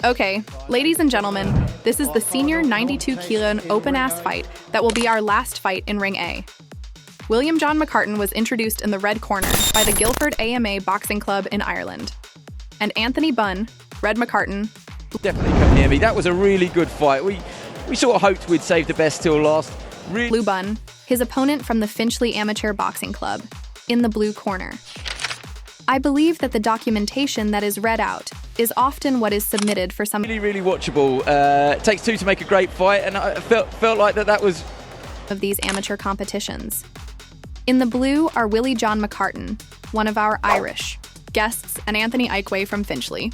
Okay, ladies and gentlemen, this is the senior 92 kilo open-ass fight that will be our last fight in Ring A. William John McCarton was introduced in the red corner by the Guildford AMA Boxing Club in Ireland. And Anthony Bunn, Red McCarton, definitely come near me. That was a really good fight. We sort of hoped we'd save the best till last. Blue Bunn, his opponent from the Finchley Amateur Boxing Club, in the blue corner. I believe that the documentation that is read out is often what is submitted for some really watchable. It takes two to make a great fight, and I felt like that was of these amateur competitions. In the blue are Willie John McCarton, one of our Irish guests, and Anthony Ibekwe from Finchley.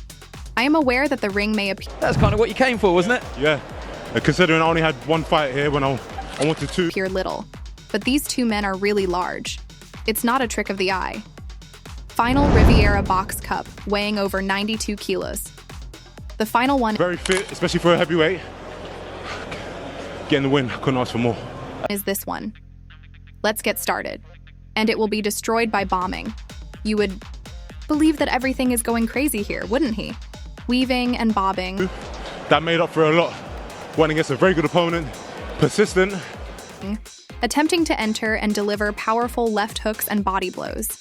I am aware that the ring may appear. That's kind of what you came for, wasn't it? Yeah, considering I only had one fight here when I wanted to. Appear little, but these two men are really large. It's not a trick of the eye. Final Riviera Box Cup, weighing over 92 kilos. The final one. Very fit, especially for a heavyweight. Getting the win, couldn't ask for more. Is this one. Let's get started. And it will be destroyed by bombing. You would believe that everything is going crazy here, wouldn't he? Weaving and bobbing. That made up for a lot. Went against a very good opponent, persistent. Attempting to enter and deliver powerful left hooks and body blows.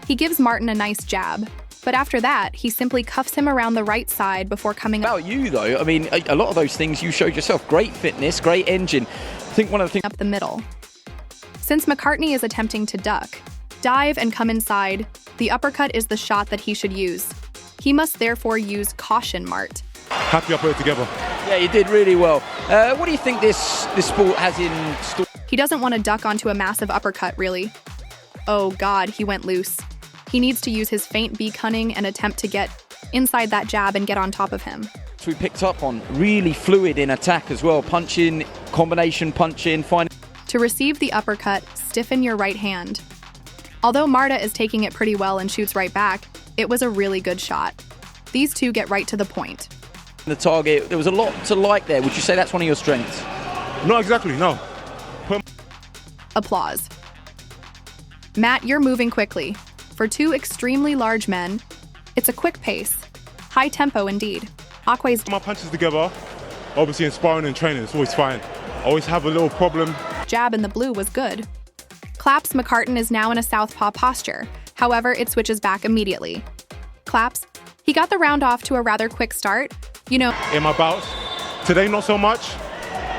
He gives Martin a nice jab, but after that, he simply cuffs him around the right side before coming up. About you, though, I mean, a lot of those things you showed yourself. Great fitness, great engine. I think one of the things up the middle. Since McCartney is attempting to duck, dive, and come inside, the uppercut is the shot that he should use. He must therefore use caution, Mart. Happy I put it together. Yeah, you did really well. What do you think this sport has in store? He doesn't want to duck onto a massive uppercut, really. Oh God, he went loose. He needs to use his feint, be cunning, and attempt to get inside that jab and get on top of him. We picked up on really fluid in attack as well. Punching, combination punching, fine. To receive the uppercut, stiffen your right hand. Although Marta is taking it pretty well and shoots right back, it was a really good shot. These two get right to the point. The target, there was a lot to like there. Would you say that's one of your strengths? Not exactly, no. Applause. Matt, you're moving quickly. For two extremely large men, it's a quick pace. High tempo indeed. Akwe's My punches together, obviously in sparring and training, it's always fine. Always have a little problem. Jab in the blue was good. Claps, McCarton is now in a southpaw posture. However, it switches back immediately. Claps, he got the round off to a rather quick start. You know, In my bouts, today not so much.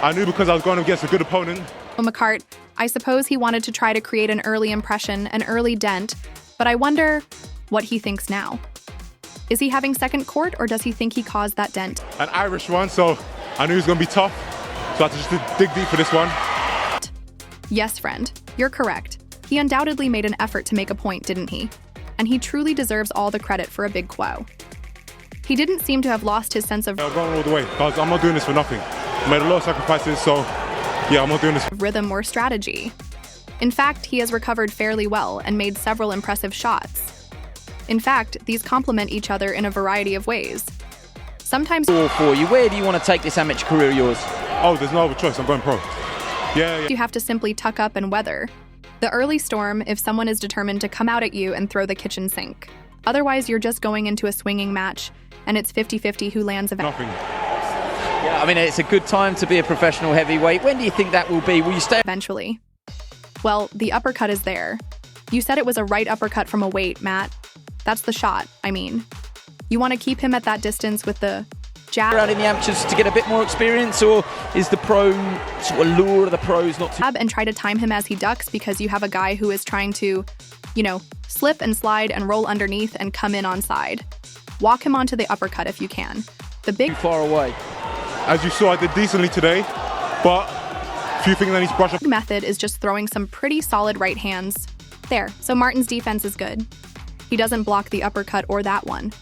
I knew because I was going against a good opponent. McCart, I suppose he wanted to try to create an early impression, an early dent, but I wonder what he thinks now. Is he having second court, or does he think he caused that dent? An Irish one, so I knew it was going to be tough. So I had to just dig deep for this one. Yes, friend, you're correct. He undoubtedly made an effort to make a point, didn't he? And he truly deserves all the credit for a big quo. He didn't seem to have lost his sense of I'm going all the way, because I'm not doing this for nothing. I made a lot of sacrifices, so yeah, I'm not doing this. Rhythm or strategy. In fact, he has recovered fairly well and made several impressive shots. In fact, these complement each other in a variety of ways. Sometimes For you, where do you want to take this amateur career of yours? Oh, there's no other choice, I'm going pro. Yeah. you have to simply tuck up and weather the early storm if someone is determined to come out at you and throw the kitchen sink. Otherwise, you're just going into a swinging match, and it's 50-50 who lands a Nothing. Yeah, I mean, it's a good time to be a professional heavyweight. When do you think that will be? Will you stay? eventually. Well, the uppercut is there. You said it was a right uppercut from a weight, Matt. That's the shot, I mean. You want to keep him at that distance with the jab Around in the amateurs to get a bit more experience, or is the pro sort of lure of the pros not to? and try to time him as he ducks because you have a guy who is trying to, slip and slide and roll underneath and come in on side. Walk him onto the uppercut if you can. The big Far away. As you saw, I did decently today, but a few things I need to brush up. method is just throwing some pretty solid right hands. There, so Martin's defense is good. He doesn't block the uppercut or that one.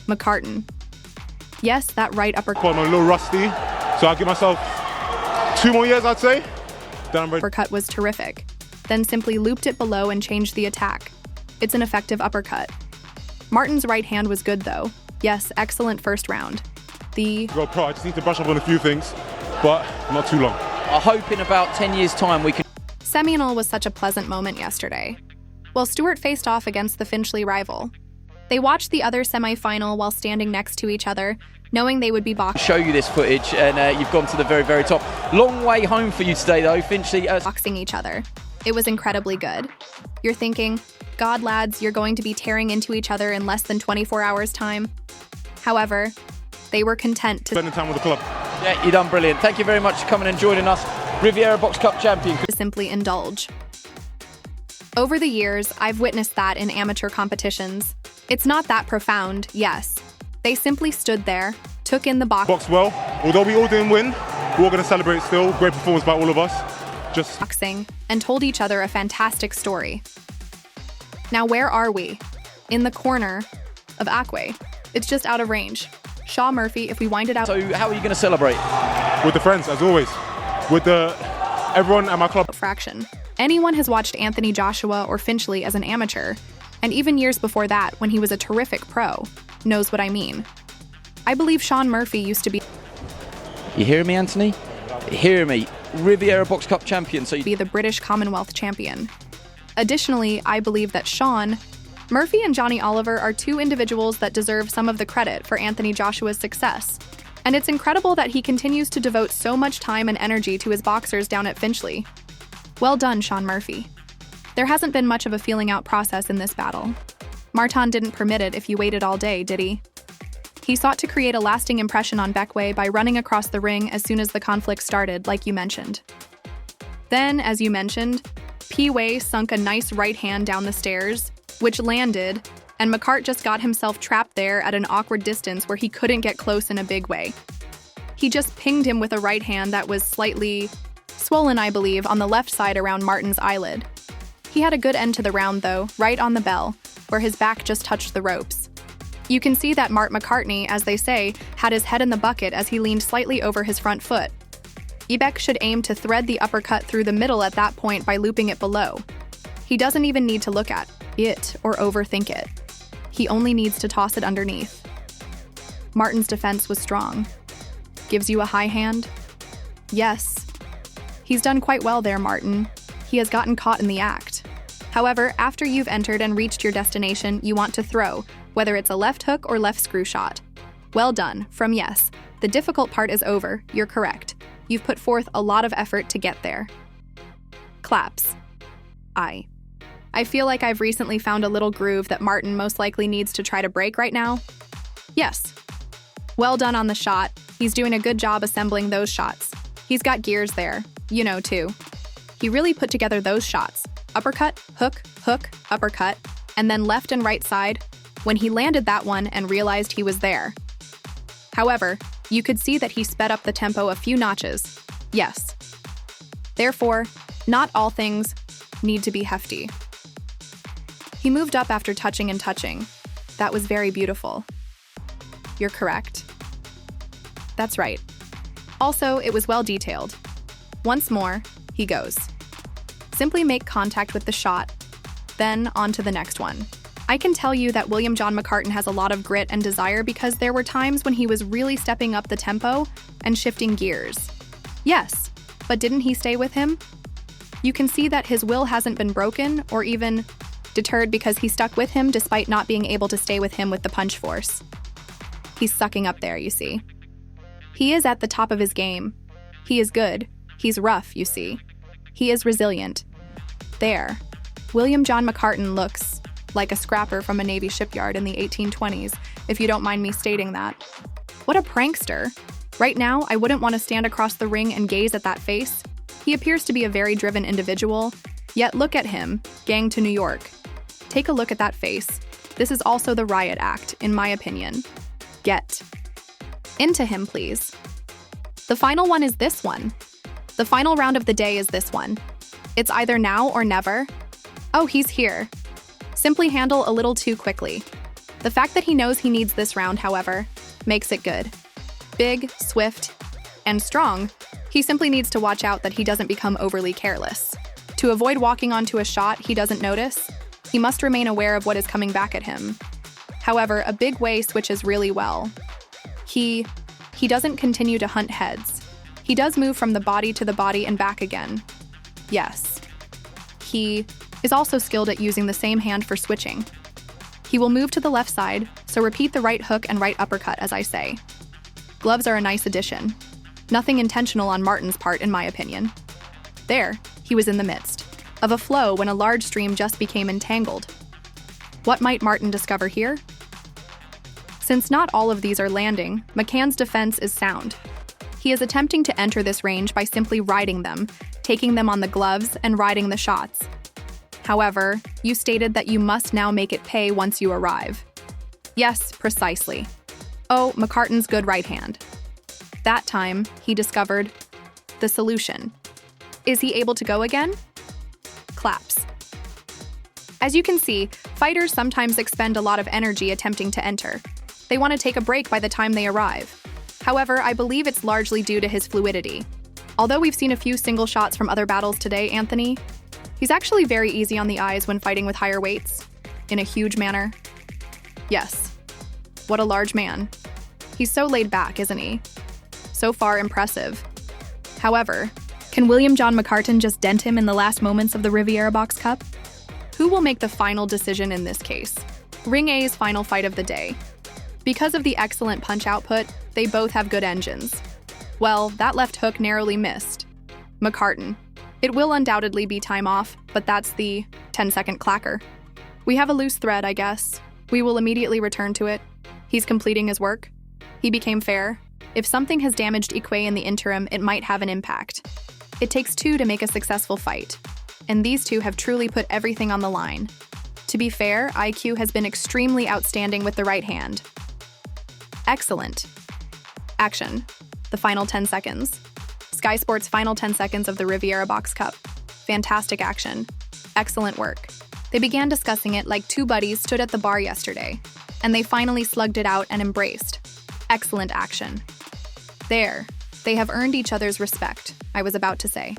McCarton. Yes, that right uppercut. I'm a little rusty, so I'll give myself 2 more years, I'd say. Then I'm ready. Uppercut was terrific. Then simply looped it below and changed the attack. It's an effective uppercut. Martin's right hand was good though. Yes, excellent first round. The Go pro, I just need to brush up on a few things, but not too long. I hope in about 10 years' time we can. Seminole was such a pleasant moment yesterday. While Stewart faced off against the Finchley rival, They watched the other semi-final while standing next to each other, knowing they would be boxing. Show you this footage, and you've gone to the very, very top. Long way home for you today, though, Finchley. Boxing each other. It was incredibly good. You're thinking, God, lads, you're going to be tearing into each other in less than 24 hours' time. However, they were content to spend time with the club. Yeah, you've done brilliant. Thank you very much for coming and joining us. Riviera Box Cup champion. Simply indulge. Over the years, I've witnessed that in amateur competitions. It's not that profound, yes. They simply stood there, took in the box well. Although we all didn't win, we're all going to celebrate still. Great performance by all of us. Just boxing and told each other a fantastic story. Now where are we? In the corner of Ibekwe. It's just out of range. Shaw Murphy, if we wind it out. So how are you going to celebrate? With the friends, as always. With everyone at my club. Fraction. Anyone has watched Anthony Joshua or Finchley as an amateur, and even years before that, when he was a terrific pro, knows what I mean. I believe Shawn Murphy used to be. You hear me, Anthony? Hear me. Riviera Box Cup champion. So be the British Commonwealth champion. Additionally, I believe that Shawn, Murphy and Johnny Oliver are two individuals that deserve some of the credit for Anthony Joshua's success. And it's incredible that he continues to devote so much time and energy to his boxers down at Finchley. Well done, Shawn Murphy. There hasn't been much of a feeling out process in this battle. McCarton didn't permit it if you waited all day, did he? He sought to create a lasting impression on Ibekwe by running across the ring as soon as the conflict started, like you mentioned. Then, as you mentioned, P-Way sunk a nice right hand down the stairs, which landed, and McCarton just got himself trapped there at an awkward distance where he couldn't get close in a big way. He just pinged him with a right hand that was slightly swollen, I believe, on the left side around Martin's eyelid. He had a good end to the round, though, right on the bell, where his back just touched the ropes. You can see that Mark McCartney, as they say, had his head in the bucket as he leaned slightly over his front foot. Ibekwe should aim to thread the uppercut through the middle at that point by looping it below. He doesn't even need to look at it or overthink it. He only needs to toss it underneath. Martin's defense was strong. Gives you a high hand? Yes. He's done quite well there, Martin. He has gotten caught in the act. However, after you've entered and reached your destination, you want to throw, whether it's a left hook or left screw shot. Well done, from yes. The difficult part is over, you're correct. You've put forth a lot of effort to get there. Claps. I feel like I've recently found a little groove that Martin most likely needs to try to break right now. Yes. Well done on the shot. He's doing a good job assembling those shots. He's got gears there, you know, too. He really put together those shots. Uppercut, hook, hook, uppercut, and then left and right side, when he landed that one and realized he was there. However, you could see that he sped up the tempo a few notches. Yes. Therefore, not all things need to be hefty. He moved up after touching and touching. That was very beautiful. You're correct. That's right. Also, it was well detailed. Once more, he goes. Simply make contact with the shot, then on to the next one. I can tell you that William John McCarton has a lot of grit and desire because there were times when he was really stepping up the tempo and shifting gears. Yes, but didn't he stay with him? You can see that his will hasn't been broken or even deterred because he stuck with him despite not being able to stay with him with the punch force. He's sucking up there, you see. He is at the top of his game. He is good. He's rough, you see. He is resilient. There. William John McCarton looks like a scrapper from a Navy shipyard in the 1820s, if you don't mind me stating that. What a prankster. Right now, I wouldn't want to stand across the ring and gaze at that face. He appears to be a very driven individual, yet look at him, gang to New York. Take a look at that face. This is also the riot act, in my opinion. Get into him, please. The final one is this one. The final round of the day is this one. It's either now or never. Oh, he's here. Simply handle a little too quickly. The fact that he knows he needs this round, however, makes it good. Big, swift, and strong, he simply needs to watch out that he doesn't become overly careless. To avoid walking onto a shot he doesn't notice, he must remain aware of what is coming back at him. However, a big way switches really well. He doesn't continue to hunt heads. He does move from the body to the body and back again. Yes. He is also skilled at using the same hand for switching. He will move to the left side, so repeat the right hook and right uppercut as I say. Gloves are a nice addition. Nothing intentional on Martin's part, in my opinion. There, he was in the midst of a flow when a large stream just became entangled. What might Martin discover here? Since not all of these are landing, McCann's defense is sound. He is attempting to enter this range by simply riding them, taking them on the gloves, and riding the shots. However, you stated that you must now make it pay once you arrive. Yes, precisely. Oh, McCarton's good right hand. That time, he discovered the solution. Is he able to go again? Claps. As you can see, fighters sometimes expend a lot of energy attempting to enter. They want to take a break by the time they arrive. However, I believe it's largely due to his fluidity. Although we've seen a few single shots from other battles today, Anthony, he's actually very easy on the eyes when fighting with higher weights, in a huge manner. Yes. What a large man. He's so laid back, isn't he? So far, impressive. However, can William John McCarton just dent him in the last moments of the Riviera Box Cup? Who will make the final decision in this case? Ring A's final fight of the day. Because of the excellent punch output, they both have good engines. Well, that left hook narrowly missed. McCarton. It will undoubtedly be time off, but that's the 10-second clacker. We have a loose thread, I guess. We will immediately return to it. He's completing his work. He became fair. If something has damaged Ibekwe in the interim, it might have an impact. It takes two to make a successful fight, and these two have truly put everything on the line. To be fair, IQ has been extremely outstanding with the right hand. Excellent. Action. The final 10 seconds. Sky Sports' final 10 seconds of the Riviera Box Cup. Fantastic action. Excellent work. They began discussing it like two buddies stood at the bar yesterday, and they finally slugged it out and embraced. Excellent action. There, they have earned each other's respect, I was about to say.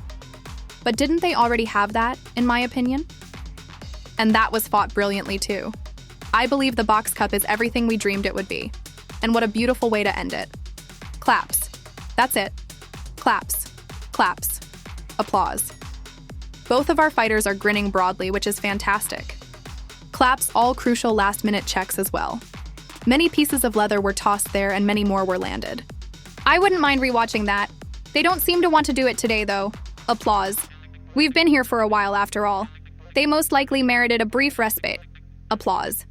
But didn't they already have that, in my opinion? And that was fought brilliantly too. I believe the Box Cup is everything we dreamed it would be. And what a beautiful way to end it. Claps. That's it. Claps. Claps. Applause. Both of our fighters are grinning broadly, which is fantastic. Claps, all crucial last-minute checks as well. Many pieces of leather were tossed there and many more were landed. I wouldn't mind rewatching that. They don't seem to want to do it today, though. Applause. We've been here for a while, after all. They most likely merited a brief respite. Applause.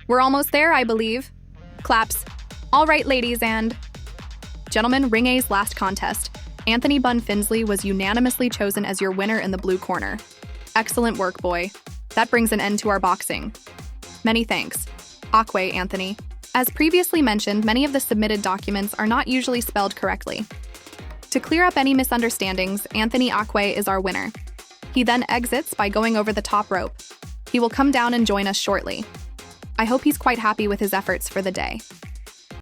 We're almost there, I believe. Claps. All right, ladies and gentlemen, Ring A's last contest. Anthony Bun Finsley was unanimously chosen as your winner in the blue corner. Excellent work, boy. That brings an end to our boxing. Many thanks. Ibekwe, Anthony. As previously mentioned, many of the submitted documents are not usually spelled correctly. To clear up any misunderstandings, Anthony Ibekwe is our winner. He then exits by going over the top rope. He will come down and join us shortly. I hope he's quite happy with his efforts for the day.